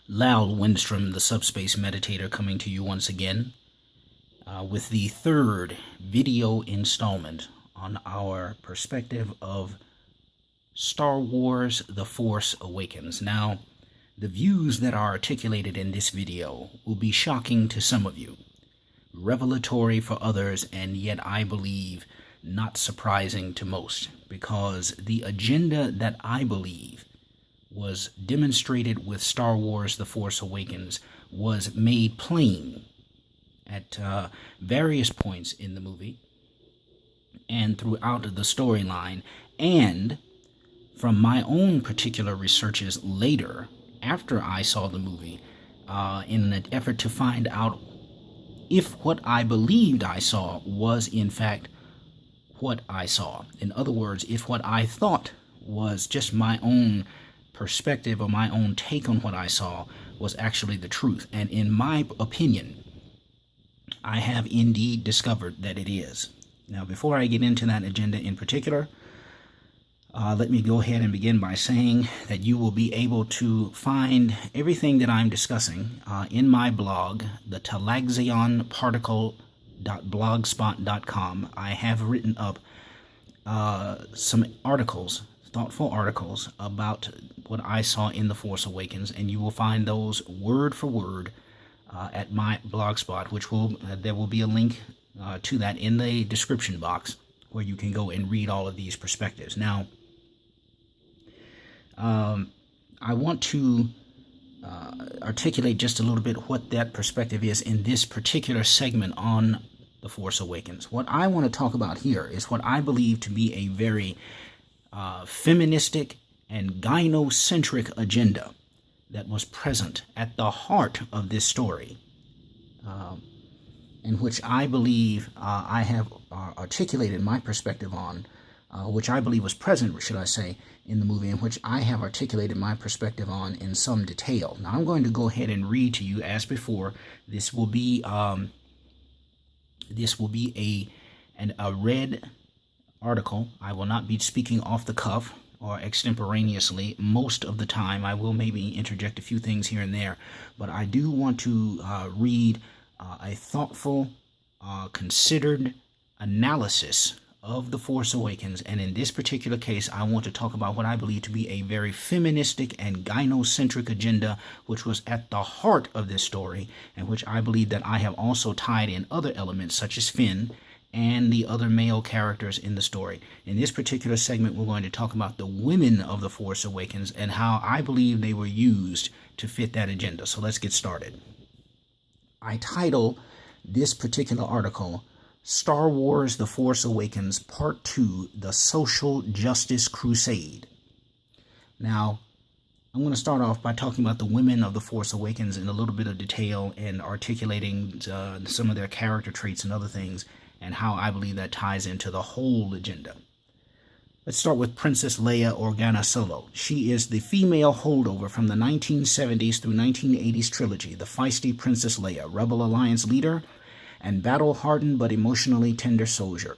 Lal Windstrom, the Subspace Meditator, coming to you once again with the third video installment on our perspective of Star Wars The Force Awakens. Now, the views that are articulated in this video will be shocking to some of you, revelatory for others, and yet I believe not surprising to most, because the agenda that I believe was demonstrated with Star Wars The Force Awakens was made plain at various points in the movie and throughout the storyline, and from my own particular researches later, after I saw the movie, in an effort to find out if what I believed I saw was in fact what I saw. In other words, if what I thought was just my own perspective or my own take on what I saw was actually the truth. And in my opinion, I have indeed discovered that it is. Now, before I get into that agenda in particular, let me go ahead and begin by saying that you will be able to find everything that I'm discussing in my blog, the talagzionparticle.blogspot.com. I have written up some articles, thoughtful articles about what I saw in The Force Awakens, and you will find those word for word at my blogspot, which there will be a link to that in the description box where you can go and read all of these perspectives. Now, I want to articulate just a little bit what that perspective is in this particular segment on The Force Awakens. What I want to talk about here is what I believe to be a very feministic and gynocentric agenda that was present at the heart of this story, in which I believe I have articulated my perspective on, which I believe was present, should I say, in the movie, in which I have articulated my perspective on in some detail. Now, I'm going to go ahead and read to you, as before. This will be a read article. I will not be speaking off the cuff or extemporaneously. Most of the time, I will maybe interject a few things here and there, but I do want to read a thoughtful, considered analysis of The Force Awakens, and in this particular case, I want to talk about what I believe to be a very feministic and gynocentric agenda, which was at the heart of this story, and which I believe that I have also tied in other elements, such as Finn and the other male characters in the story. In this particular segment, we're going to talk about the women of The Force Awakens and how I believe they were used to fit that agenda. So let's get started. I title this particular article, Star Wars The Force Awakens Part 2, The Social Justice Crusade. Now, I'm going to start off by talking about the women of The Force Awakens in a little bit of detail and articulating some of their character traits and other things, and how I believe that ties into the whole agenda. Let's start with Princess Leia Organa Solo. She is the female holdover from the 1970s through 1980s trilogy, the feisty Princess Leia, Rebel Alliance leader and battle-hardened but emotionally tender soldier.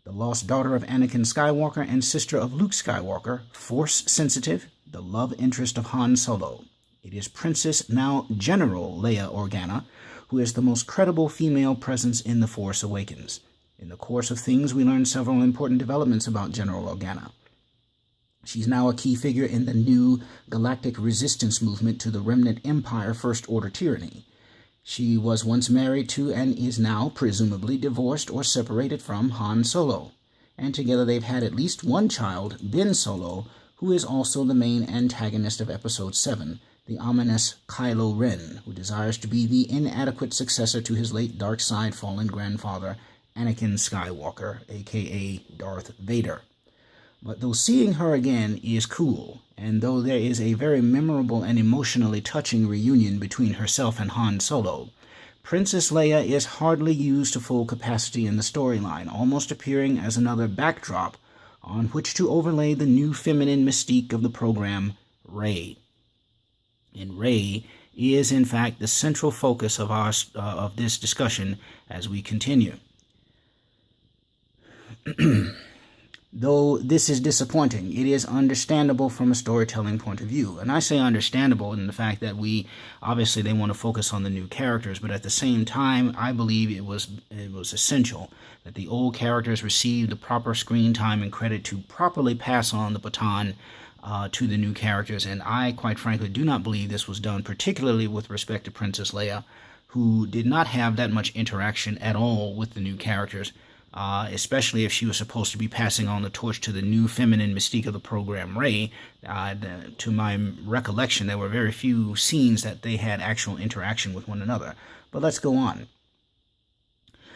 The lost daughter of Anakin Skywalker and sister of Luke Skywalker, Force-sensitive, the love interest of Han Solo. It is Princess, now General Leia Organa, who is the most credible female presence in The Force Awakens. In the course of things, we learn several important developments about General Organa. She's now a key figure in the new galactic resistance movement to the Remnant Empire First Order tyranny. She was once married to and is now presumably divorced or separated from Han Solo, and together they've had at least one child, Ben Solo, who is also the main antagonist of Episode 7, the ominous Kylo Ren, who desires to be the inadequate successor to his late dark side fallen grandfather, Anakin Skywalker, aka Darth Vader. But though seeing her again is cool, and though there is a very memorable and emotionally touching reunion between herself and Han Solo, Princess Leia is hardly used to full capacity in the storyline, almost appearing as another backdrop on which to overlay the new feminine mystique of the program, Rey. And Rey is, in fact, the central focus of this discussion as we continue. Though this is disappointing, it is understandable from a storytelling point of view. And I say understandable in the fact that obviously they want to focus on the new characters, but at the same time, I believe it was essential that the old characters receive the proper screen time and credit to properly pass on the baton to the new characters. And I, quite frankly, do not believe this was done, particularly with respect to Princess Leia, who did not have that much interaction at all with the new characters. Especially if she was supposed to be passing on the torch to the new feminine mystique of the program, Rey. To my recollection, there were very few scenes that they had actual interaction with one another. But let's go on.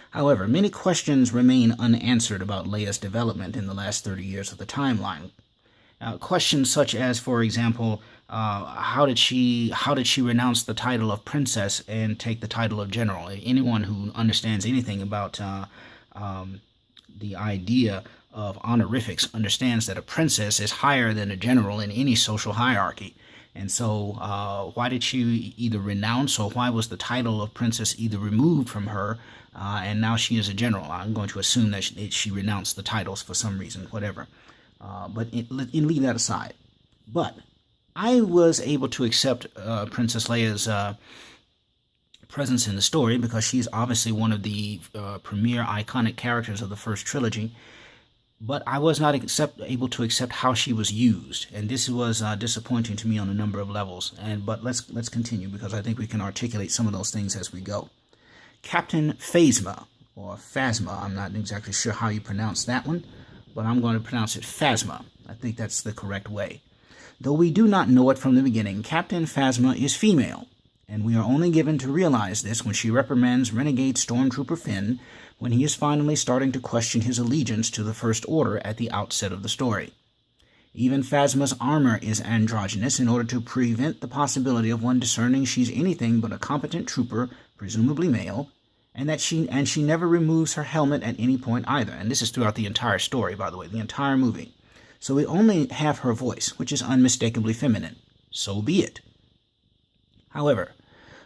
However, many questions remain unanswered about Leia's development in the last 30 years of the timeline. Questions such as, for example, how did she renounce the title of princess and take the title of general? Anyone who understands anything about the idea of honorifics understands that a princess is higher than a general in any social hierarchy. And so why did she either renounce, or why was the title of princess either removed from her and now she is a general? I'm going to assume that she renounced the titles for some reason, whatever. But leave that aside. But I was able to accept Princess Leia's presence in the story because she's obviously one of the premier iconic characters of the first trilogy, but I was not able to accept how she was used, and this was disappointing to me on a number of levels. But let's continue, because I think we can articulate some of those things as we go. Captain Phasma, or Phasma, I'm not exactly sure how you pronounce that one, but I'm going to pronounce it Phasma. I think that's the correct way. Though we do not know it from the beginning, Captain Phasma is female, and we are only given to realize this when she reprimands renegade Stormtrooper Finn when he is finally starting to question his allegiance to the First Order at the outset of the story. Even Phasma's armor is androgynous in order to prevent the possibility of one discerning she's anything but a competent trooper, presumably male, and she never removes her helmet at any point either. And this is throughout the entire story, by the way, the entire movie. So we only have her voice, which is unmistakably feminine. So be it. However,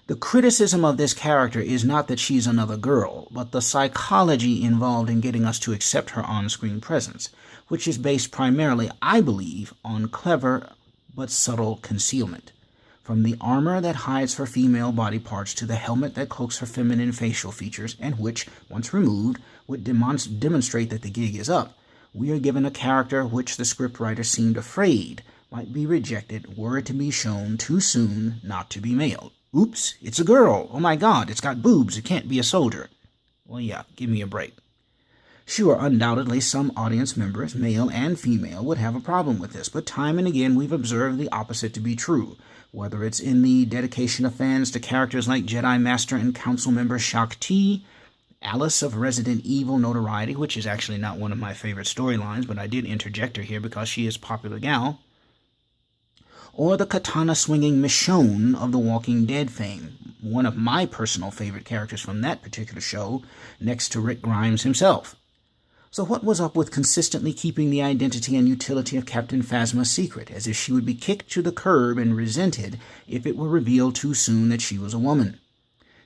the criticism of this character is not that she's another girl, but the psychology involved in getting us to accept her on-screen presence, which is based primarily, I believe, on clever but subtle concealment. From the armor that hides her female body parts to the helmet that cloaks her feminine facial features, and which, once removed, would demonstrate that the gig is up, we are given a character which the scriptwriter seemed afraid might be rejected were it to be shown too soon not to be male. Oops, it's a girl. Oh my God, it's got boobs. It can't be a soldier. Well, yeah, give me a break. Sure, undoubtedly some audience members, male and female, would have a problem with this, but time and again we've observed the opposite to be true, whether it's in the dedication of fans to characters like Jedi Master and Council member Shaak Ti, Alice of Resident Evil notoriety, which is actually not one of my favorite storylines, but I did interject her here because she is a popular gal, or the katana-swinging Michonne of The Walking Dead fame, one of my personal favorite characters from that particular show, next to Rick Grimes himself. So what was up with consistently keeping the identity and utility of Captain Phasma secret, as if she would be kicked to the curb and resented if it were revealed too soon that she was a woman?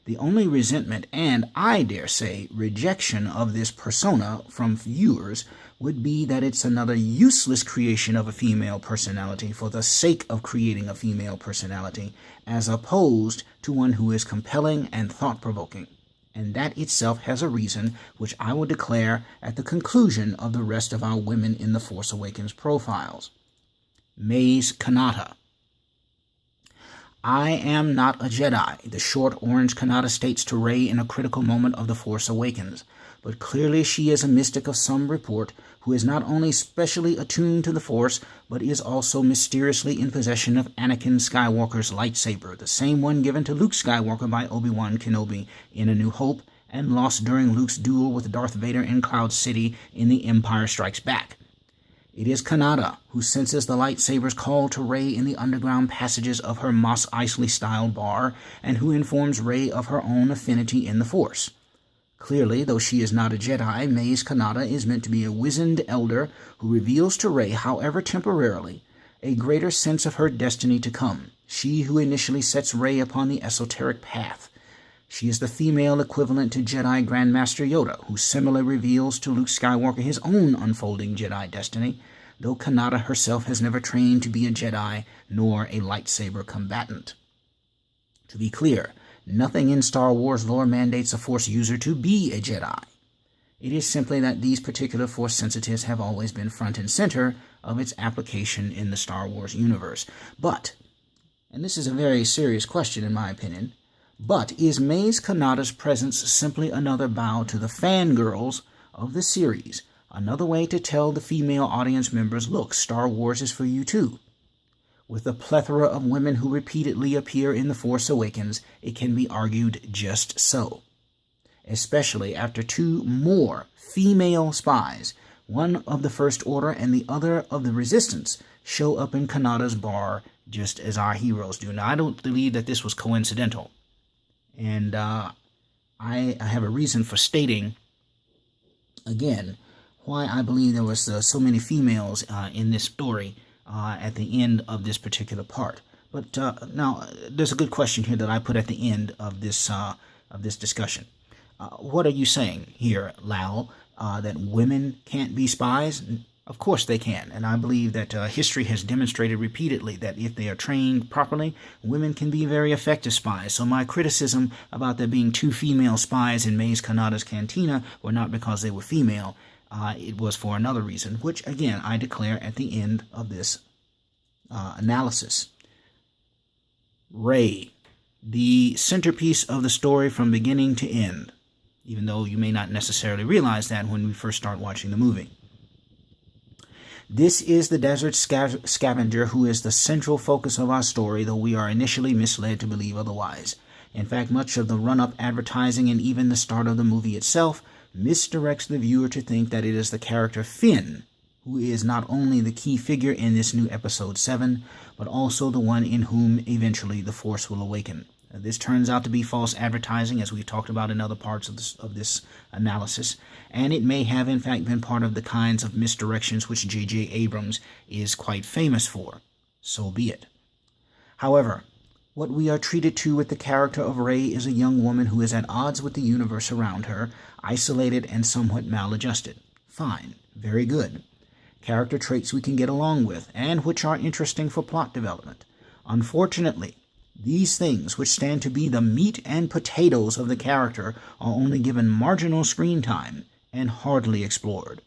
The only resentment and, I dare say, rejection of this persona from viewers would be that it's another useless creation of a female personality for the sake of creating a female personality, as opposed to one who is compelling and thought-provoking. And that itself has a reason, which I will declare at the conclusion of the rest of our Women in the Force Awakens profiles. Mace Kanata. I am not a Jedi, the short orange Kanata states to Rey in a critical moment of The Force Awakens, but clearly she is a mystic of some report who is not only specially attuned to the Force, but is also mysteriously in possession of Anakin Skywalker's lightsaber, the same one given to Luke Skywalker by Obi-Wan Kenobi in A New Hope and lost during Luke's duel with Darth Vader in Cloud City in The Empire Strikes Back. It is Kanata who senses the lightsaber's call to Rey in the underground passages of her Mos Eisley-style bar, and who informs Rey of her own affinity in the Force. Clearly, though she is not a Jedi, Mace Kanata is meant to be a wizened elder who reveals to Rey, however temporarily, a greater sense of her destiny to come, she who initially sets Rey upon the esoteric path. She is the female equivalent to Jedi Grandmaster Yoda, who similarly reveals to Luke Skywalker his own unfolding Jedi destiny, though Kanata herself has never trained to be a Jedi nor a lightsaber combatant. To be clear, nothing in Star Wars lore mandates a Force user to be a Jedi. It is simply that these particular Force sensitives have always been front and center of its application in the Star Wars universe. But, and this is a very serious question in my opinion, but is Maze Kanata's presence simply another bow to the fangirls of the series, another way to tell the female audience members, look, Star Wars is for you too? With a plethora of women who repeatedly appear in The Force Awakens, it can be argued just so. Especially after two more female spies, one of the First Order and the other of the Resistance, show up in Kanata's bar just as our heroes do. Now, I don't believe that this was coincidental. And I have a reason for stating, again, why I believe there was so many females in this story at the end of this particular part. But now, there's a good question here that I put at the end of this discussion. What are you saying here, Lal? That women can't be spies? Of course they can, and I believe that history has demonstrated repeatedly that if they are trained properly, women can be very effective spies. So my criticism about there being two female spies in Maze Kanata's cantina were not because they were female. It was for another reason, which, again, I declare at the end of this analysis. Rey, the centerpiece of the story from beginning to end, even though you may not necessarily realize that when we first start watching the movie. This is the desert scavenger who is the central focus of our story, though we are initially misled to believe otherwise. In fact, much of the run-up advertising and even the start of the movie itself misdirects the viewer to think that it is the character Finn, who is not only the key figure in this new Episode 7, but also the one in whom eventually the Force will awaken. This turns out to be false advertising, as we've talked about in other parts of this analysis, and it may have in fact been part of the kinds of misdirections which J.J. Abrams is quite famous for. So be it. However, what we are treated to with the character of Rey is a young woman who is at odds with the universe around her, isolated and somewhat maladjusted. Fine. Very good. Character traits we can get along with, and which are interesting for plot development. Unfortunately, these things, which stand to be the meat and potatoes of the character, are only given marginal screen time and hardly explored.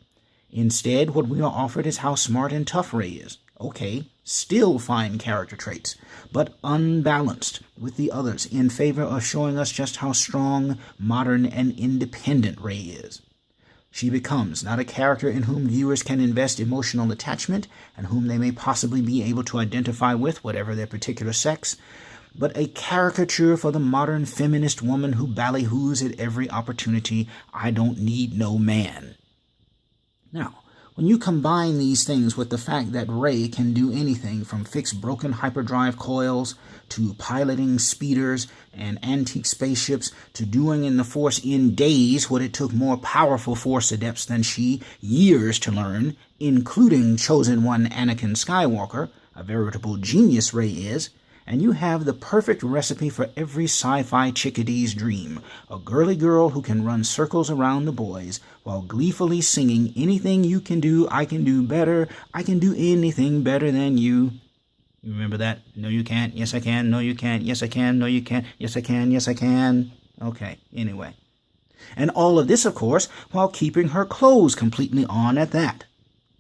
Instead, what we are offered is how smart and tough Rey is. Okay, still fine character traits, but unbalanced with the others in favor of showing us just how strong, modern, and independent Rey is. She becomes not a character in whom viewers can invest emotional attachment and whom they may possibly be able to identify with, whatever their particular sex, but a caricature for the modern feminist woman who ballyhoos at every opportunity, I don't need no man. Now, when you combine these things with the fact that Rey can do anything from fix broken hyperdrive coils to piloting speeders and antique spaceships to doing in the Force in days what it took more powerful Force adepts than she years to learn, including Chosen One Anakin Skywalker, a veritable genius Rey is, and you have the perfect recipe for every sci-fi chickadee's dream, a girly girl who can run circles around the boys while gleefully singing, anything you can do, I can do better, I can do anything better than you. You remember that? No, you can't. Yes, I can. No, you can't. Yes, I can. No, you can't. Yes, I can. Yes, I can. Okay, anyway. And all of this, of course, while keeping her clothes completely on at that.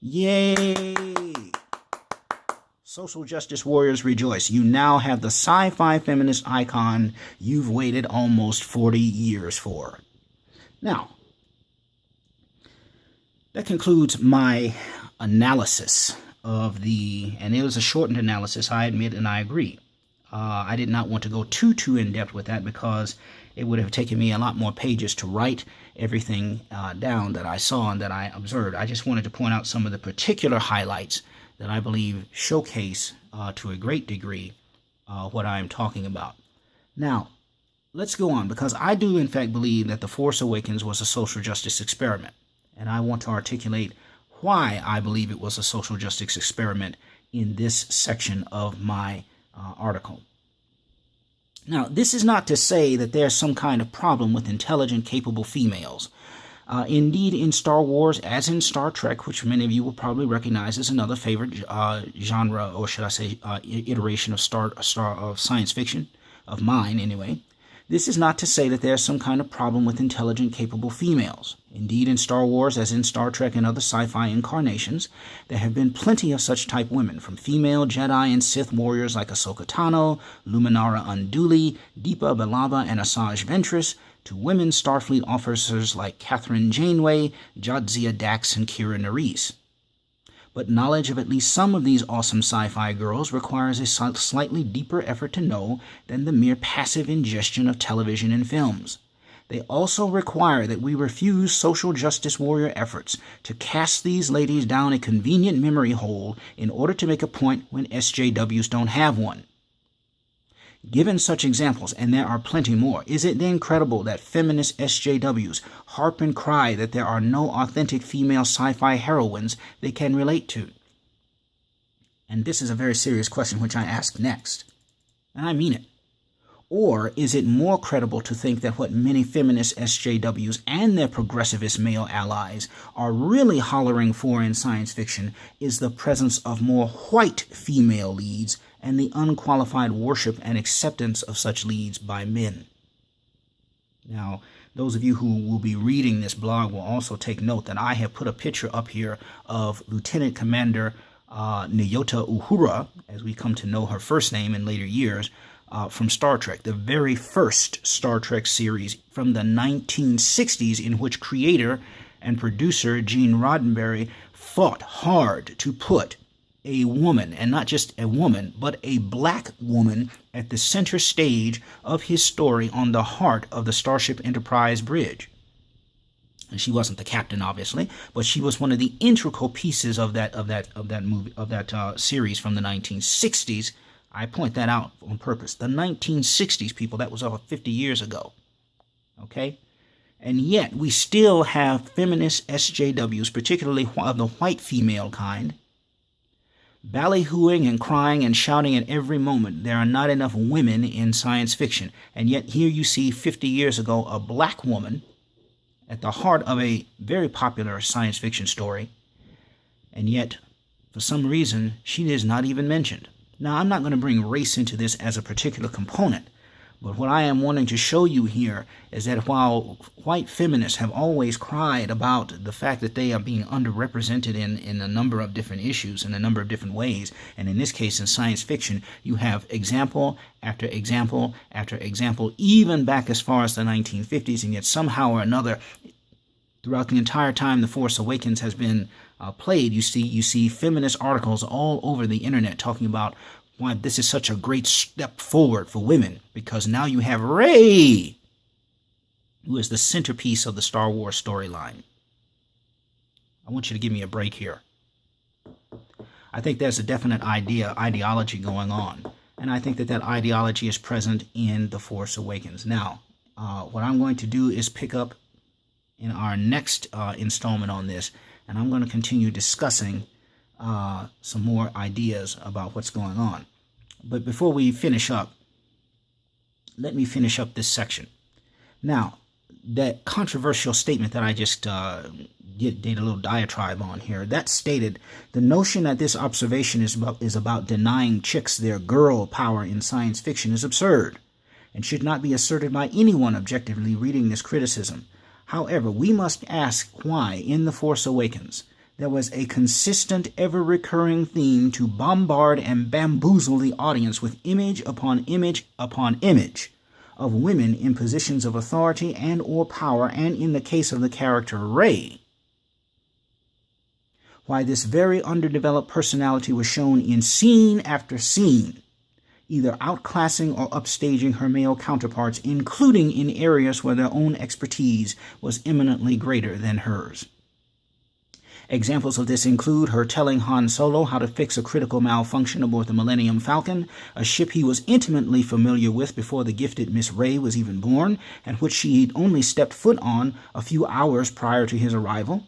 Yay! Social justice warriors rejoice. You now have the sci-fi feminist icon you've waited almost 40 years for. Now, that concludes my analysis of and it was a shortened analysis, I admit, and I agree. I did not want to go too in-depth with that because it would have taken me a lot more pages to write everything down that I saw and that I observed. I just wanted to point out some of the particular highlights that I believe showcase to a great degree what I am talking about. Now, let's go on, because I do in fact believe that The Force Awakens was a social justice experiment, and I want to articulate why I believe it was a social justice experiment in this section of my article. Now, this is not to say that there's some kind of problem with intelligent, capable females. Indeed, in Star Wars, as in Star Trek, which many of you will probably recognize as another favorite genre, or should I say, iteration of science fiction, of mine anyway, this is not to say that there's some kind of problem with intelligent, capable females. Indeed, in Star Wars, as in Star Trek and other sci-fi incarnations, there have been plenty of such type women, from female Jedi and Sith warriors like Ahsoka Tano, Luminara Unduli, Deepa Billaba, and Asajj Ventress, to women Starfleet officers like Catherine Janeway, Jadzia Dax, and Kira Nerys. But knowledge of at least some of these awesome sci-fi girls requires a slightly deeper effort to know than the mere passive ingestion of television and films. They also require that we refuse social justice warrior efforts to cast these ladies down a convenient memory hole in order to make a point when SJWs don't have one. Given such examples, and there are plenty more, is it then credible that feminist SJWs harp and cry that there are no authentic female sci-fi heroines they can relate to? And this is a very serious question which I ask next, and I mean it. Or is it more credible to think that what many feminist SJWs and their progressivist male allies are really hollering for in science fiction is the presence of more white female leads and the unqualified worship and acceptance of such leads by men? Now, those of you who will be reading this blog will also take note that I have put a picture up here of Lieutenant Commander Nyota Uhura, as we come to know her first name in later years, from Star Trek, the very first Star Trek series from the 1960s, in which creator and producer Gene Roddenberry fought hard to put a woman, and not just a woman, but a black woman, at the center stage of his story on the heart of the Starship Enterprise bridge. And she wasn't the captain, obviously, but she was one of the integral pieces of that series from the 1960s. I point that out on purpose. The 1960s, people, that was over 50 years ago. Okay? And yet, we still have feminist SJWs, particularly of the white female kind, ballyhooing and crying and shouting at every moment there are not enough women in science fiction. And yet here you see 50 years ago a black woman at the heart of a very popular science fiction story. And yet, for some reason, she is not even mentioned. Now, I'm not going to bring race into this as a particular component, but what I am wanting to show you here is that while white feminists have always cried about the fact that they are being underrepresented in a number of different issues, in a number of different ways, and in this case in science fiction, you have example after example after example, even back as far as the 1950s, and yet somehow or another, throughout the entire time The Force Awakens has been played, you see feminist articles all over the internet talking about why this is such a great step forward for women, because now you have Rey, who is the centerpiece of the Star Wars storyline. I want you to give me a break here. I think there's a definite ideology going on, and I think that ideology is present in The Force Awakens. Now, what I'm going to do is pick up in our next installment on this, and I'm going to continue discussing some more ideas about what's going on. But before we finish up, let me finish up this section. Now, that controversial statement that I just did a little diatribe on here, that stated the notion that this observation is about denying chicks their girl power in science fiction is absurd and should not be asserted by anyone objectively reading this criticism. However, we must ask why, in The Force Awakens, there was a consistent, ever-recurring theme to bombard and bamboozle the audience with image upon image upon image of women in positions of authority and or power, and in the case of the character Rey, why this very underdeveloped personality was shown in scene after scene, either outclassing or upstaging her male counterparts, including in areas where their own expertise was eminently greater than hers. Examples of this include her telling Han Solo how to fix a critical malfunction aboard the Millennium Falcon, a ship he was intimately familiar with before the gifted Miss Rey was even born, and which she had only stepped foot on a few hours prior to his arrival.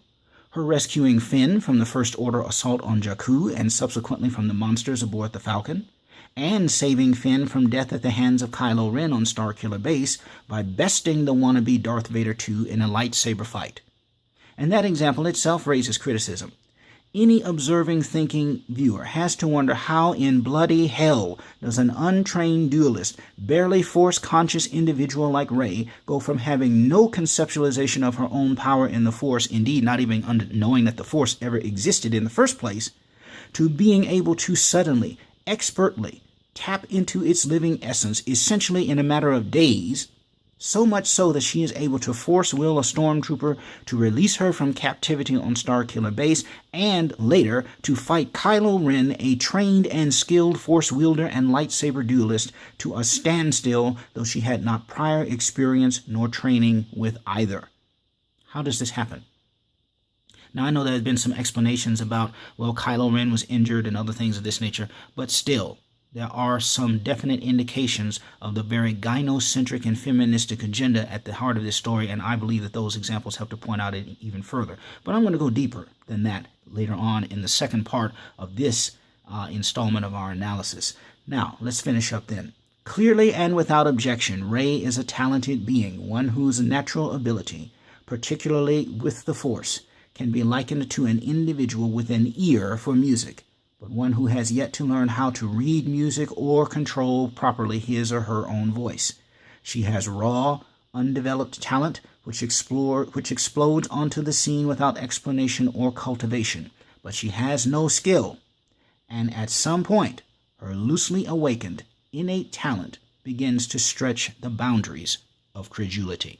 Her rescuing Finn from the First Order assault on Jakku and subsequently from the monsters aboard the Falcon, and saving Finn from death at the hands of Kylo Ren on Starkiller Base by besting the wannabe Darth Vader 2 in a lightsaber fight. And that example itself raises criticism. Any observing, thinking viewer has to wonder how in bloody hell does an untrained duelist, barely Force-conscious individual like Rey go from having no conceptualization of her own power in the Force, indeed not even knowing that the Force ever existed in the first place, to being able to suddenly, expertly, tap into its living essence essentially in a matter of days, so much so that she is able to force will a stormtrooper to release her from captivity on Starkiller Base, and later to fight Kylo Ren, a trained and skilled Force wielder and lightsaber duelist, to a standstill, though she had not prior experience nor training with either. How does this happen? Now, I know there have been some explanations about, well, Kylo Ren was injured and other things of this nature, but still, there are some definite indications of the very gynocentric and feministic agenda at the heart of this story, and I believe that those examples help to point out it even further. But I'm going to go deeper than that later on in the second part of this installment of our analysis. Now, let's finish up then. Clearly and without objection, Rey is a talented being, one whose natural ability, particularly with the Force, can be likened to an individual with an ear for music, but one who has yet to learn how to read music or control properly his or her own voice. She has raw, undeveloped talent which explodes onto the scene without explanation or cultivation, but she has no skill, and at some point, her loosely awakened, innate talent begins to stretch the boundaries of credulity.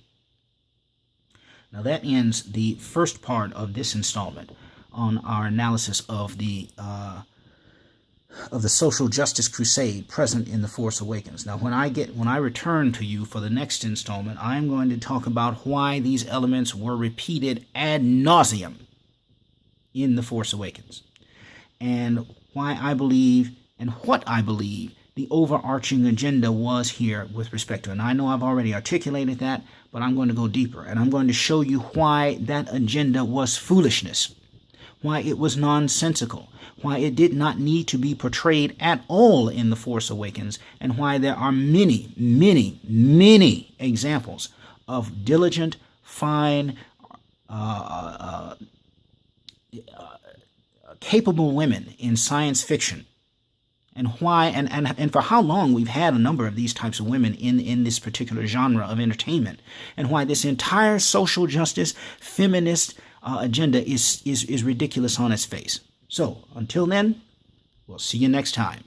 Now that ends the first part of this installment on our analysis of the social justice crusade present in The Force Awakens. Now, when I return to you for the next installment, I'm going to talk about why these elements were repeated ad nauseum in The Force Awakens, and why I believe and what I believe the overarching agenda was here with respect to it. And I know I've already articulated that, but I'm going to go deeper, and I'm going to show you why that agenda was foolishness, why it was nonsensical, why it did not need to be portrayed at all in The Force Awakens, and why there are many, many, many examples of diligent, fine, capable women in science fiction, and why and for how long we've had a number of these types of women in this particular genre of entertainment, and why this entire social justice feminist agenda is ridiculous on its face. So, until then, we'll see you next time.